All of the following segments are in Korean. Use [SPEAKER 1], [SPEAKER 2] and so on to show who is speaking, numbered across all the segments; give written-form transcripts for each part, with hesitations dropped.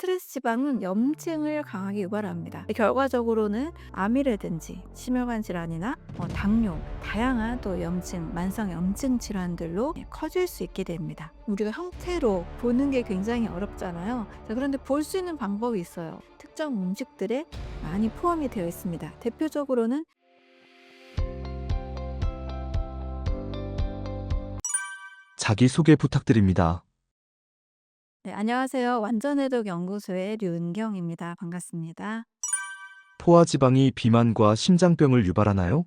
[SPEAKER 1] 스트레스 지방은 염증을 강하게 유발합니다. 결과적으로는 암이라든지 심혈관 질환이나 당뇨, 다양한 또 염증, 만성 염증 질환들로 커질 수 있게 됩니다. 우리가 형태로 보는 게 굉장히 어렵잖아요. 자, 그런데 볼 수 있는 방법이 있어요. 특정 음식들에 많이 포함이 되어 있습니다. 대표적으로는
[SPEAKER 2] 자기소개 부탁드립니다.
[SPEAKER 1] 네, 안녕하세요. 완전해독 연구소의 류은경입니다. 반갑습니다.
[SPEAKER 2] 포화지방이 비만과 심장병을 유발하나요?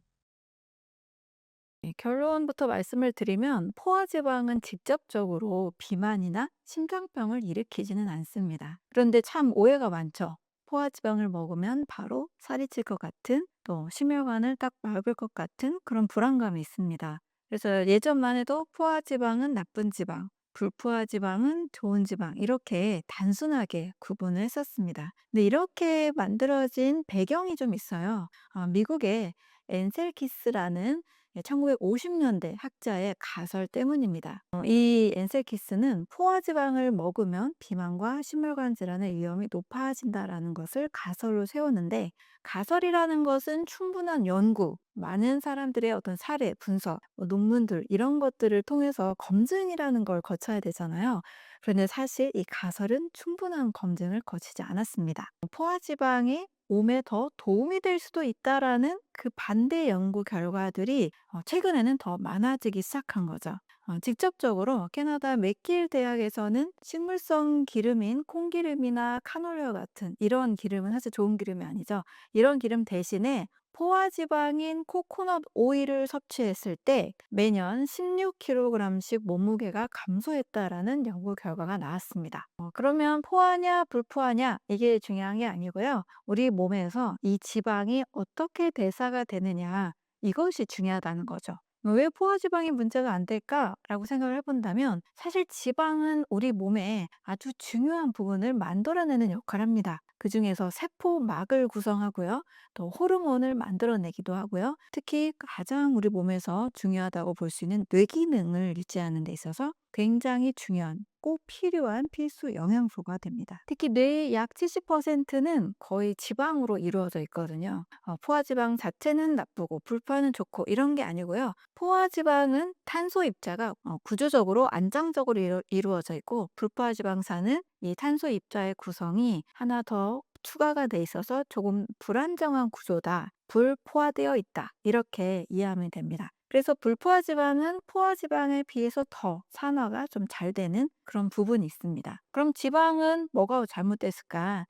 [SPEAKER 1] 네, 결론부터 말씀을 드리면 포화지방은 직접적으로 비만이나 심장병을 일으키지는 않습니다. 그런데 참 오해가 많죠. 포화지방을 먹으면 바로 살이 찔 것 같은, 또 심혈관을 딱 막을 것 같은 그런 불안감이 있습니다. 그래서 예전만 해도 포화지방은 나쁜 지방, 불포화지방은 좋은 지방 이렇게 단순하게 구분을 했었습니다. 근데 이렇게 만들어진 배경이 좀 있어요. 미국의 엔셀키스라는 1950년대 학자의 가설 때문입니다. 이 엔셀키스는 포화지방을 먹으면 비만과 심혈관 질환의 위험이 높아진다라는 것을 가설로 세웠는데, 가설이라는 것은 충분한 연구, 많은 사람들의 어떤 사례, 분석, 논문들 이런 것들을 통해서 검증이라는 걸 거쳐야 되잖아요. 그런데 사실 이 가설은 충분한 검증을 거치지 않았습니다. 포화지방이 몸에 더 도움이 될 수도 있다라는 그 반대 연구 결과들이 최근에는 더 많아지기 시작한 거죠. 직접적으로 캐나다 맥길 대학에서는 식물성 기름인 콩기름이나 카놀라 같은 이런 기름은 사실 좋은 기름이 아니죠. 이런 기름 대신에 포화지방인 코코넛 오일을 섭취했을 때 매년 16kg씩 몸무게가 감소했다라는 연구 결과가 나왔습니다. 그러면 포화냐 불포화냐 이게 중요한 게 아니고요. 우리 몸에서 이 지방이 어떻게 대사가 되느냐 이것이 중요하다는 거죠. 왜 포화지방이 문제가 안 될까라고 생각을 해본다면, 사실 지방은 우리 몸에 아주 중요한 부분을 만들어내는 역할을 합니다. 그중에서 세포막을 구성하고요. 또 호르몬을 만들어내기도 하고요. 특히 가장 우리 몸에서 중요하다고 볼 수 있는 뇌기능을 유지하는 데 있어서 굉장히 중요한 꼭 필요한 필수 영양소가 됩니다. 특히 뇌의 약 70%는 거의 지방으로 이루어져 있거든요. 포화지방 자체는 나쁘고 불포화는 좋고 이런 게 아니고요. 포화지방은 탄소 입자가 구조적으로 안정적으로 이루어져 있고, 불포화지방산은 이 탄소 입자의 구성이 하나 더 추가가 돼 있어서 조금 불안정한 구조다, 불포화되어 있다 이렇게 이해하면 됩니다. 그래서 불포화지방은 포화지방에 비해서 더 산화가 좀 잘 되는 그런 부분이 있습니다. 그럼 지방은 뭐가 잘못됐을까?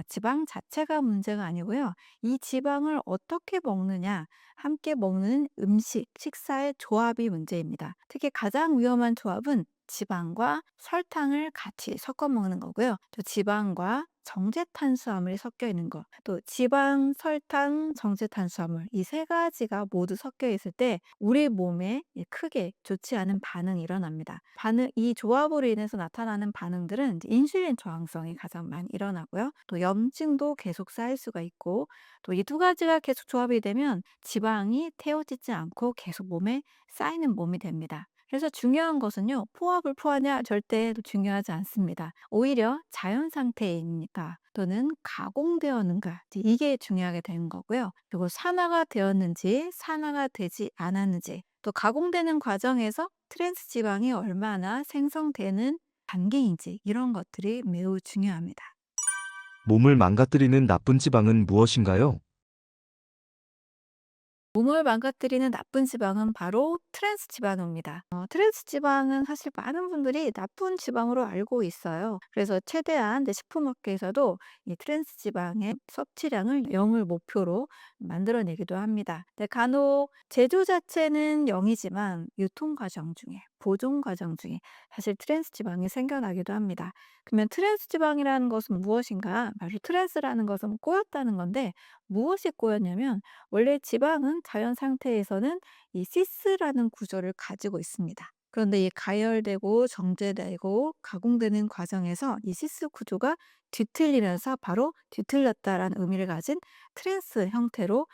[SPEAKER 1] 지방 자체가 문제가 아니고요. 이 지방을 어떻게 먹느냐, 함께 먹는 음식, 식사의 조합이 문제입니다. 특히 가장 위험한 조합은 지방과 설탕을 같이 섞어 먹는 거고요. 또 지방과 정제탄수화물이 섞여 있는 거, 또 지방, 설탕, 정제탄수화물 이 세 가지가 모두 섞여 있을 때 우리 몸에 크게 좋지 않은 반응이 일어납니다. 이 조합으로 인해서 나타나는 반응들은 이제 인슐린 저항성이 가장 많이 일어나고요. 또 염증도 계속 쌓일 수가 있고, 또 이 두 가지가 계속 조합이 되면 지방이 태워지지 않고 계속 몸에 쌓이는 몸이 됩니다. 그래서 중요한 것은요, 포화 불포화냐 절대 중요하지 않습니다. 오히려 자연 상태입니까? 또는 가공되었는가? 이게 중요하게 되는 거고요. 그리고 산화가 되었는지, 산화가 되지 않았는지, 또 가공되는 과정에서 트랜스 지방이 얼마나 생성되는 단계인지 이런 것들이 매우 중요합니다.
[SPEAKER 2] 몸을 망가뜨리는 나쁜 지방은 무엇인가요?
[SPEAKER 1] 몸을 망가뜨리는 나쁜 지방은 바로 트랜스 지방입니다. 트랜스 지방은 사실 많은 분들이 나쁜 지방으로 알고 있어요. 그래서 최대한 내 식품업계에서도 이 트랜스 지방의 섭취량을 0을 목표로 만들어내기도 합니다. 근데 간혹 제조 자체는 0이지만 유통 과정 중에, 보존 과정 중에 사실 트랜스 지방이 생겨나기도 합니다. 그러면 트랜스 지방이라는 것은 무엇인가? 바로 트랜스라는 것은 꼬였다는 건데, 무엇이 꼬였냐면 원래 지방은 자연 상태에서는 이 시스라는 구조를 가지고 있습니다. 그런데 이 가열되고 정제되고 가공되는 과정에서 이 시스 구조가 뒤틀리면서 바로 뒤틀렸다라는 의미를 가진 트랜스 형태로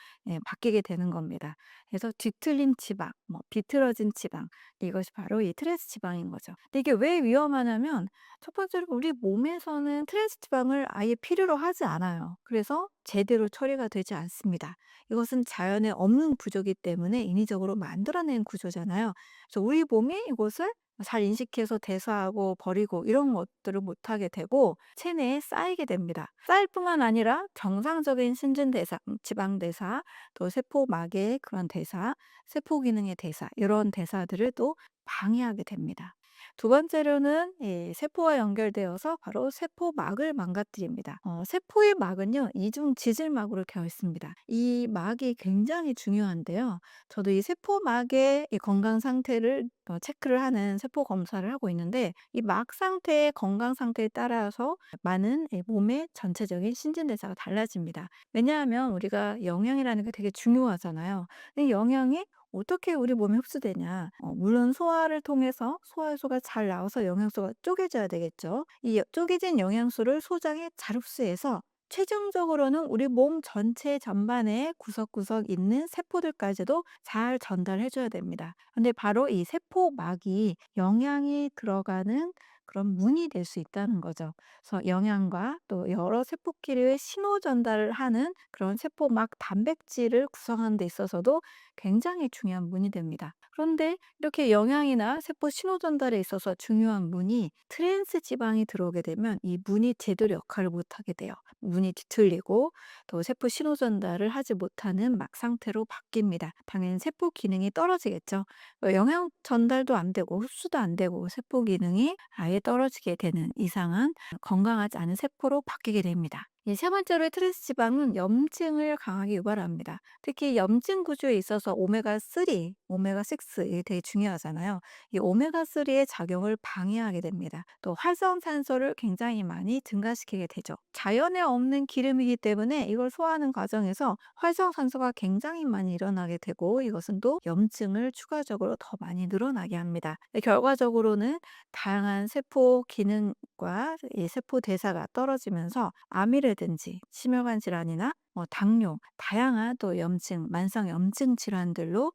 [SPEAKER 1] 바뀌게 되는 겁니다. 그래서 뒤틀린 지방, 뭐 비틀어진 지방, 이것이 바로 이 트랜스 지방인 거죠. 근데 이게 왜 위험하냐면 첫 번째로 우리 몸에서는 트랜스 지방을 아예 필요로 하지 않아요. 그래서 제대로 처리가 되지 않습니다. 이것은 자연에 없는 구조이기 때문에 인위적으로 만들어낸 구조잖아요. 그래서 우리 몸이 이것을 잘 인식해서 대사하고 버리고 이런 것들을 못하게 되고 체내에 쌓이게 됩니다. 쌓일 뿐만 아니라 정상적인 신진대사, 지방대사, 또 세포막의 그런 대사, 세포 기능의 대사 이런 대사들을 또 방해하게 됩니다. 두 번째로는 이 세포와 연결되어서 바로 세포막을 망가뜨립니다. 세포의 막은요 이중 지질막으로 되어 있습니다. 이 막이 굉장히 중요한데요. 저도 이 세포막의 이 건강 상태를 체크를 하는 세포 검사를 하고 있는데 이 막 상태의 건강 상태에 따라서 많은 이 몸의 전체적인 신진대사가 달라집니다. 왜냐하면 우리가 영양이라는 게 되게 중요하잖아요. 이 영양이 어떻게 우리 몸에 흡수되냐? 물론 소화를 통해서 소화효소가 잘 나와서 영양소가 쪼개져야 되겠죠. 이 쪼개진 영양소를 소장에 잘 흡수해서 최종적으로는 우리 몸 전체 전반에 구석구석 있는 세포들까지도 잘 전달해 줘야 됩니다. 근데 바로 이 세포막이 영양이 들어가는 그런 문이 될 수 있다는 거죠. 그래서 영양과 또 여러 세포끼리의 신호 전달을 하는 그런 세포막 단백질을 구성하는 데 있어서도 굉장히 중요한 문이 됩니다. 그런데 이렇게 영양이나 세포 신호 전달에 있어서 중요한 문이 트랜스 지방이 들어오게 되면 이 문이 제대로 역할을 못하게 돼요. 문이 뒤틀리고 또 세포 신호 전달을 하지 못하는 막 상태로 바뀝니다. 당연히 세포 기능이 떨어지겠죠. 영양 전달도 안 되고 흡수도 안 되고 세포 기능이 아예 떨어지게 되는 이상한 건강하지 않은 세포로 바뀌게 됩니다. 이 세 번째로 트랜스 지방은 염증을 강하게 유발합니다. 특히 염증 구조에 있어서 오메가3, 오메가6 이게 되게 중요하잖아요. 이 오메가3의 작용을 방해하게 됩니다. 또 활성산소를 굉장히 많이 증가시키게 되죠. 자연에 없는 기름이기 때문에 이걸 소화하는 과정에서 활성산소가 굉장히 많이 일어나게 되고 이것은 또 염증을 추가적으로 더 많이 늘어나게 합니다. 결과적으로는 다양한 세포 기능과 이 세포 대사가 떨어지면서 암이라든지 심혈관 질환이나 당뇨, 다양한 또 염증, 만성 염증 질환들로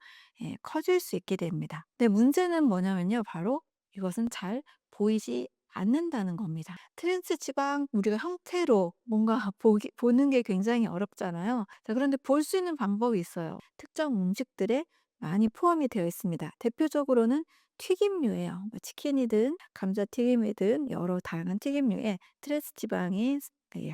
[SPEAKER 1] 커질 수 있게 됩니다. 근데 문제는 뭐냐면요. 바로 이것은 잘 보이지 않는다는 겁니다. 트랜스 지방 우리가 형태로 뭔가 보는 게 굉장히 어렵잖아요. 자, 그런데 볼 수 있는 방법이 있어요. 특정 음식들에 많이 포함이 되어 있습니다. 대표적으로는 튀김류예요. 뭐 치킨이든 감자튀김이든 여러 다양한 튀김류에 트랜스 지방이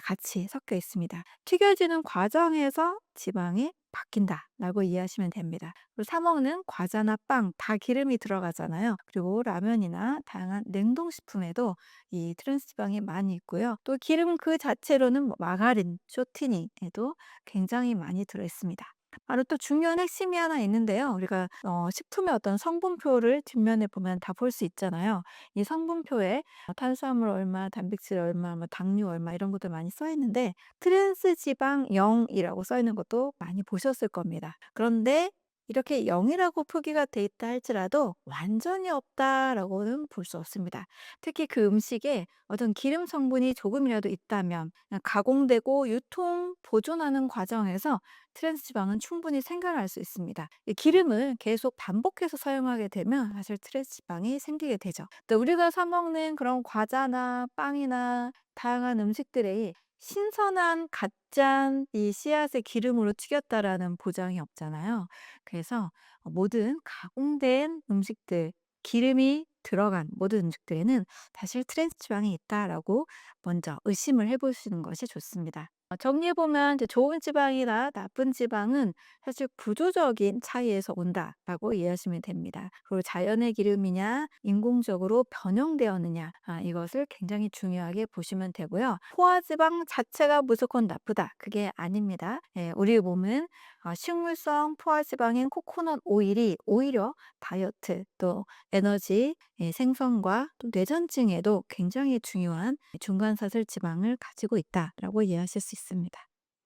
[SPEAKER 1] 같이 섞여 있습니다. 튀겨지는 과정에서 지방이 바뀐다라고 이해하시면 됩니다. 그리고 사 먹는 과자나 빵 다 기름이 들어가잖아요. 그리고 라면이나 다양한 냉동식품에도 이 트랜스 지방이 많이 있고요. 또 기름 그 자체로는 뭐 마가린, 쇼티니에도 굉장히 많이 들어 있습니다. 바로 또 중요한 핵심이 하나 있는데요. 우리가 식품의 어떤 성분표를 뒷면에 보면 다 볼 수 있잖아요. 이 성분표에 탄수화물 얼마, 단백질 얼마, 뭐 당류 얼마 이런 것도 많이 써 있는데 트랜스 지방 0이라고 써 있는 것도 많이 보셨을 겁니다. 그런데 이렇게 0이라고 표기가 돼 있다 할지라도 완전히 없다라고는 볼 수 없습니다. 특히 그 음식에 어떤 기름 성분이 조금이라도 있다면 가공되고 유통, 보존하는 과정에서 트랜스 지방은 충분히 생겨날 수 있습니다. 이 기름을 계속 반복해서 사용하게 되면 사실 트랜스 지방이 생기게 되죠. 또 우리가 사 먹는 그런 과자나 빵이나 다양한 음식들에 신선한 갓짠 이 씨앗의 기름으로 튀겼다라는 보장이 없잖아요. 그래서 모든 가공된 음식들, 기름이 들어간 모든 음식들에는 사실 트랜스 지방이 있다라고 먼저 의심을 해 보시는 것이 좋습니다. 정리해 보면 이제 좋은 지방이나 나쁜 지방은 사실 구조적인 차이에서 온다라고 이해하시면 됩니다. 그리고 자연의 기름이냐, 인공적으로 변형되었느냐, 이것을 굉장히 중요하게 보시면 되고요. 포화지방 자체가 무조건 나쁘다. 그게 아닙니다. 예, 우리 몸은 식물성 포화지방인 코코넛 오일이 오히려 다이어트 또 에너지 생성과 또 뇌전증에도 굉장히 중요한 중간사슬 지방을 가지고 있다라고 이해하실 수 있습니다.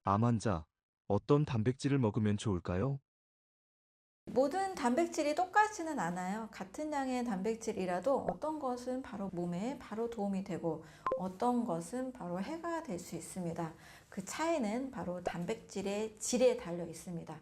[SPEAKER 2] 암 환자, 어떤 단백질을 먹으면 좋을까요?
[SPEAKER 1] 모든 단백질이 똑같지는 않아요. 같은 양의 단백질이라도 어떤 것은 바로 몸에 바로 도움이 되고 어떤 것은 바로 해가 될 수 있습니다. 그 차이는 바로 단백질의 질에 달려 있습니다.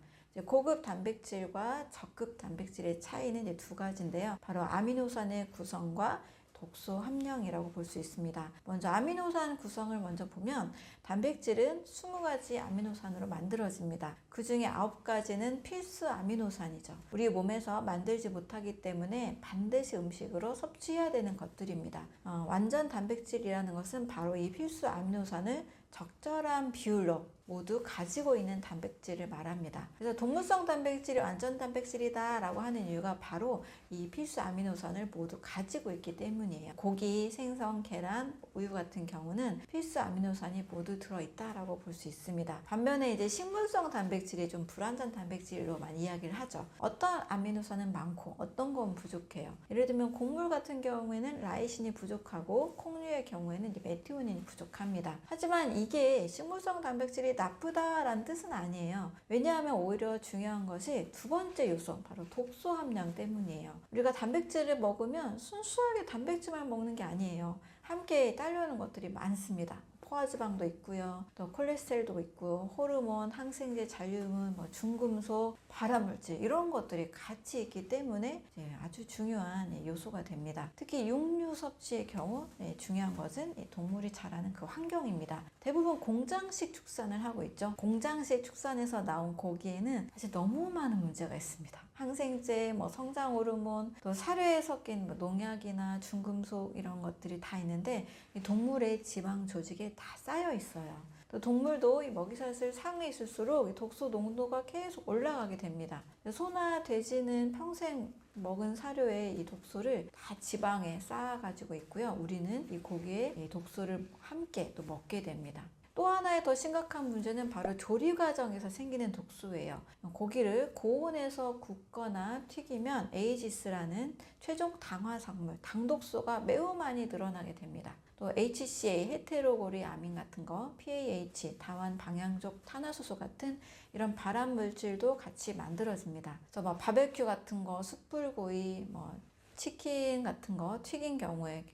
[SPEAKER 1] 고급 단백질과 저급 단백질의 차이는 이제 두 가지인데요. 바로 아미노산의 구성과 독소 함량이라고 볼 수 있습니다. 먼저 아미노산 구성을 먼저 보면 단백질은 20가지 아미노산으로 만들어집니다. 그 중에 9가지는 필수 아미노산이죠. 우리 몸에서 만들지 못하기 때문에 반드시 음식으로 섭취해야 되는 것들입니다. 완전 단백질이라는 것은 바로 이 필수 아미노산을 적절한 비율로 모두 가지고 있는 단백질을 말합니다. 그래서 동물성 단백질이 완전 단백질이다 라고 하는 이유가 바로 이 필수 아미노산을 모두 가지고 있기 때문이에요. 고기, 생선, 계란, 우유 같은 경우는 필수 아미노산이 모두 들어있다라고 볼 수 있습니다. 반면에 이제 식물성 단백질이 좀 불완전 단백질로만 이야기를 하죠. 어떤 아미노산은 많고 어떤 건 부족해요. 예를 들면 곡물 같은 경우에는 라이신이 부족하고 콩류의 경우에는 이제 메티오닌이 부족합니다. 하지만 이게 식물성 단백질이 나쁘다라는 뜻은 아니에요. 왜냐하면 오히려 중요한 것이 두 번째 요소, 바로 독소 함량 때문이에요. 우리가 단백질을 먹으면 순수하게 단백질만 먹는 게 아니에요. 함께 딸려오는 것들이 많습니다. 포화지방도 있고요. 또 콜레스테롤도 있고 호르몬, 항생제, 잔류물, 중금속, 발암물질 이런 것들이 같이 있기 때문에 아주 중요한 요소가 됩니다. 특히 육류 섭취의 경우 중요한 것은 동물이 자라는 그 환경입니다. 대부분 공장식 축산을 하고 있죠. 공장식 축산에서 나온 고기에는 사실 너무 많은 문제가 있습니다. 항생제, 성장 호르몬, 또 사료에 섞인 농약이나 중금속 이런 것들이 다 있는데 이 동물의 지방 조직에 다 쌓여 있어요. 또 동물도 이 먹이사슬 상에 있을수록 독소 농도가 계속 올라가게 됩니다. 소나 돼지는 평생 먹은 사료에 이 독소를 다 지방에 쌓아가지고 있고요. 우리는 이 고기에 이 독소를 함께 또 먹게 됩니다. 또 하나의 더 심각한 문제는 바로 조리 과정에서 생기는 독소예요. 고기를 고온에서 굽거나 튀기면 에이지스라는 최종 당화성물, 당독소가 매우 많이 늘어나게 됩니다. 또 HCA, 헤테로고리 아민 같은 거, PAH, 다완 방향족 탄화수소 같은 이런 발암 물질도 같이 만들어집니다. 그래서 바베큐 같은 거, 숯불구이, 치킨 같은 거 튀긴 경우에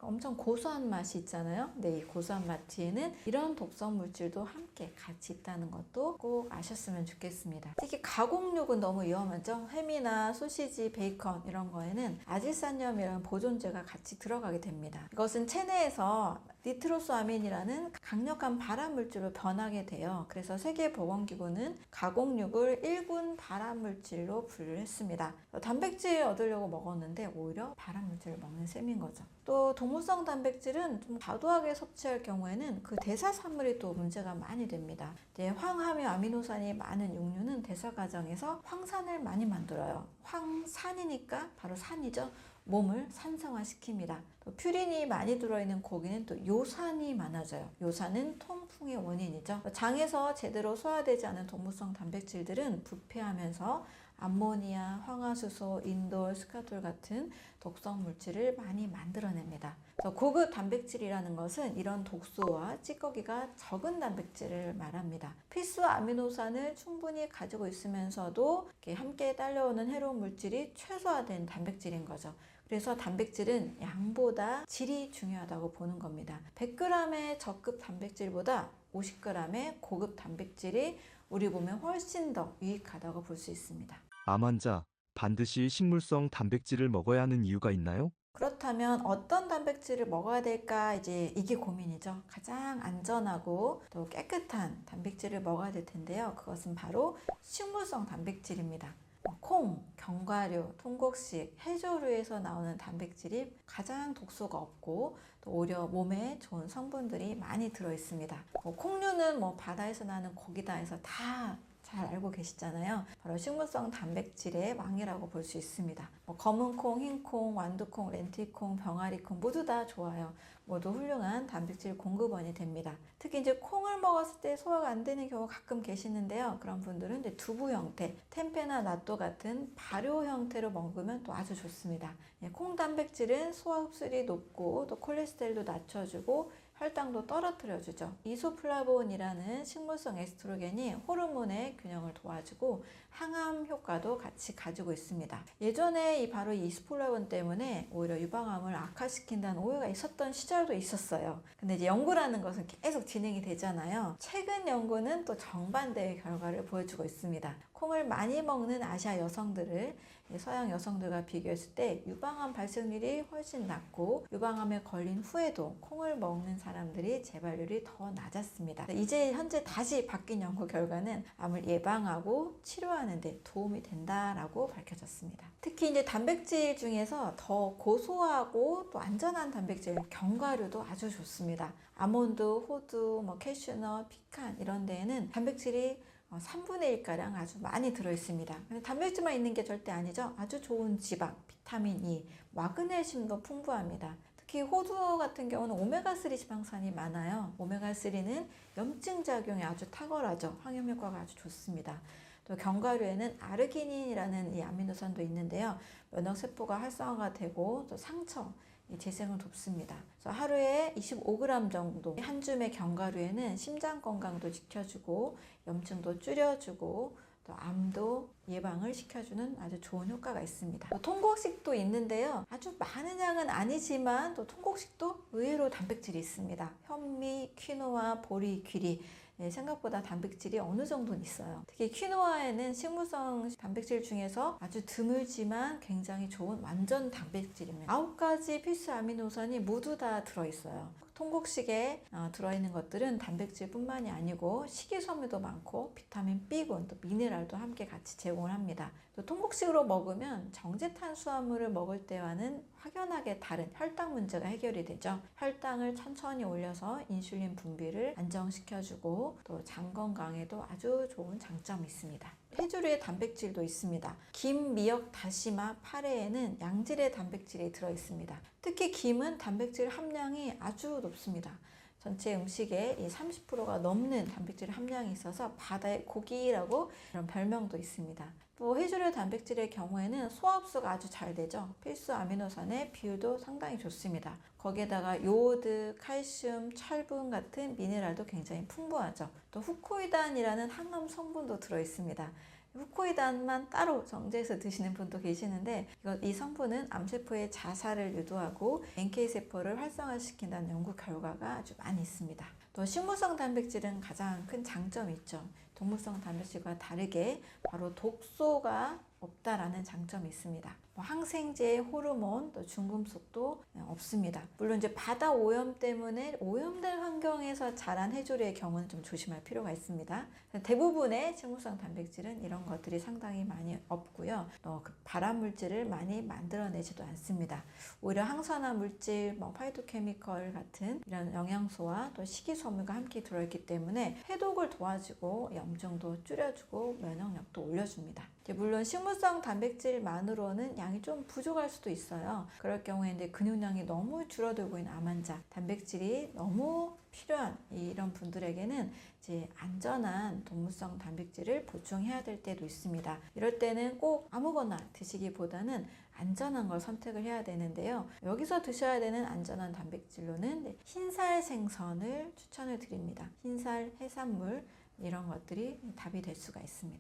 [SPEAKER 1] 엄청 고소한 맛이 있잖아요. 근데 이 고소한 맛에는 이런 독성 물질도 함께 같이 있다는 것도 꼭 아셨으면 좋겠습니다. 특히 가공육은 너무 위험하죠. 햄이나 소시지, 베이컨 이런 거에는 아질산염이라는 보존제가 같이 들어가게 됩니다. 이것은 체내에서 니트로소아민이라는 강력한 발암 물질로 변하게 돼요. 그래서 세계보건기구는 가공육을 1군 발암 물질로 분류를 했습니다. 단백질 얻으려고 먹었는데 오히려 발암 물질을 먹는 셈인 거죠. 또 동물성 단백질은 좀 과도하게 섭취할 경우에는 그 대사산물이 또 문제가 많이 됩니다. 황함유 아미노산이 많은 육류는 대사 과정에서 황산을 많이 만들어요. 황산이니까 바로 산이죠. 몸을 산성화시킵니다. 또 퓨린이 많이 들어있는 고기는 또 요산이 많아져요. 요산은 통풍의 원인이죠. 장에서 제대로 소화되지 않은 동물성 단백질들은 부패하면서 암모니아, 황화수소, 인돌, 스카톨 같은 독성 물질을 많이 만들어냅니다. 그래서 고급 단백질이라는 것은 이런 독소와 찌꺼기가 적은 단백질을 말합니다. 필수 아미노산을 충분히 가지고 있으면서도 함께 딸려오는 해로운 물질이 최소화된 단백질인 거죠. 그래서 단백질은 양보다 질이 중요하다고 보는 겁니다. 100g의 저급 단백질보다 50g의 고급 단백질이 우리 몸에 훨씬 더 유익하다고 볼 수 있습니다.
[SPEAKER 2] 암 환자, 반드시 식물성 단백질을 먹어야 하는 이유가 있나요?
[SPEAKER 1] 그렇다면 어떤 단백질을 먹어야 될까? 이게 고민이죠. 가장 안전하고 또 깨끗한 단백질을 먹어야 될 텐데요. 그것은 바로 식물성 단백질입니다. 콩, 견과류, 통곡식, 해조류에서 나오는 단백질이 가장 독소가 없고 또 오히려 몸에 좋은 성분들이 많이 들어있습니다. 콩류는 바다에서 나는 고기다 해서 다 잘 알고 계시잖아요. 바로 식물성 단백질의 왕이라고 볼 수 있습니다. 검은 콩, 흰 콩, 완두콩, 렌틸콩, 병아리콩 모두 다 좋아요. 모두 훌륭한 단백질 공급원이 됩니다. 특히 콩을 먹었을 때 소화가 안 되는 경우 가끔 계시는데요. 그런 분들은 두부 형태, 템페나 나또 같은 발효 형태로 먹으면 또 아주 좋습니다. 콩 단백질은 소화 흡수율이 높고 또 콜레스테롤도 낮춰주고 혈당도 떨어뜨려주죠. 이소플라본이라는 식물성 에스트로겐이 호르몬의 균형을 도와주고 항암 효과도 같이 가지고 있습니다. 예전에 바로 이 이소플라본 때문에 오히려 유방암을 악화시킨다는 오해가 있었던 시절도 있었어요. 근데 이제 연구라는 것은 계속 진행이 되잖아요. 최근 연구는 또 정반대의 결과를 보여주고 있습니다. 콩을 많이 먹는 아시아 여성들을 서양 여성들과 비교했을 때 유방암 발생률이 훨씬 낮고 유방암에 걸린 후에도 콩을 먹는 사람들이 재발률이 더 낮았습니다. 이제 현재 다시 바뀐 연구 결과는 암을 예방하고 치료하는 데 도움이 된다라고 밝혀졌습니다. 특히 이제 단백질 중에서 더 고소하고 또 안전한 단백질 견과류도 아주 좋습니다. 아몬드, 호두, 캐슈넛, 피칸 이런 데에는 단백질이 3분의 1가량 아주 많이 들어있습니다. 단백질만 있는 게 절대 아니죠. 아주 좋은 지방, 비타민 E, 마그네슘도 풍부합니다. 특히 호두 같은 경우는 오메가3 지방산이 많아요. 오메가3는 염증 작용이 아주 탁월하죠. 항염 효과가 아주 좋습니다. 또 견과류에는 아르기닌이라는 이 아미노산도 있는데요. 면역세포가 활성화가 되고 또 상처, 재생을 돕습니다. 그래서 하루에 25g 정도 한 줌의 견과류에는 심장 건강도 지켜주고 염증도 줄여주고 또 암도 예방을 시켜주는 아주 좋은 효과가 있습니다. 또 통곡식도 있는데요. 아주 많은 양은 아니지만 또 통곡식도 의외로 단백질이 있습니다. 현미, 퀴노아, 보리, 귀리 생각보다 단백질이 어느 정도는 있어요. 특히 퀴노아에는 식물성 단백질 중에서 아주 드물지만 굉장히 좋은 완전 단백질입니다. 9가지 필수 아미노산이 모두 다 들어있어요. 통곡식에 들어있는 것들은 단백질뿐만이 아니고 식이섬유도 많고 비타민 B군, 또 미네랄도 함께 같이 제공을 합니다. 또 통곡식으로 먹으면 정제탄수화물을 먹을 때와는 확연하게 다른 혈당 문제가 해결이 되죠. 혈당을 천천히 올려서 인슐린 분비를 안정시켜주고 또 장 건강에도 아주 좋은 장점이 있습니다. 해조류의 단백질도 있습니다. 김, 미역, 다시마, 파래에는 양질의 단백질이 들어있습니다. 특히 김은 단백질 함량이 아주 높습니다. 전체 음식의 30%가 넘는 단백질 함량이 있어서 바다의 고기라고 이런 별명도 있습니다. 또 해조류 단백질의 경우에는 소화 흡수가 아주 잘 되죠. 필수 아미노산의 비율도 상당히 좋습니다. 거기에다가 요오드, 칼슘, 철분 같은 미네랄도 굉장히 풍부하죠. 또 후코이단이라는 항암 성분도 들어있습니다. 후코이단만 따로 정제해서 드시는 분도 계시는데 이 성분은 암세포의 자살을 유도하고 NK세포를 활성화시킨다는 연구 결과가 아주 많이 있습니다. 또 식물성 단백질은 가장 큰 장점이 있죠. 동물성 단백질과 다르게 바로 독소가 없다라는 장점이 있습니다. 항생제, 호르몬, 또 중금속도 없습니다. 물론 이제 바다 오염 때문에 오염된 환경에서 자란 해조류의 경우는 좀 조심할 필요가 있습니다. 대부분의 식물성 단백질은 이런 것들이 상당히 많이 없고요. 그 발암 물질을 많이 만들어내지도 않습니다. 오히려 항산화 물질, 파이토케미컬 같은 이런 영양소와 또 식이섬유가 함께 들어있기 때문에 해독을 도와주고 염증도 줄여주고 면역력도 올려줍니다. 물론 식물성 단백질만으로는 양이 좀 부족할 수도 있어요. 그럴 경우에 이제 근육량이 너무 줄어들고 있는 암 환자, 단백질이 너무 필요한 이런 분들에게는 이제 안전한 동물성 단백질을 보충해야 될 때도 있습니다. 이럴 때는 꼭 아무거나 드시기보다는 안전한 걸 선택을 해야 되는데요. 여기서 드셔야 되는 안전한 단백질로는 흰살 생선을 추천을 드립니다. 흰살, 해산물 이런 것들이 답이 될 수가 있습니다.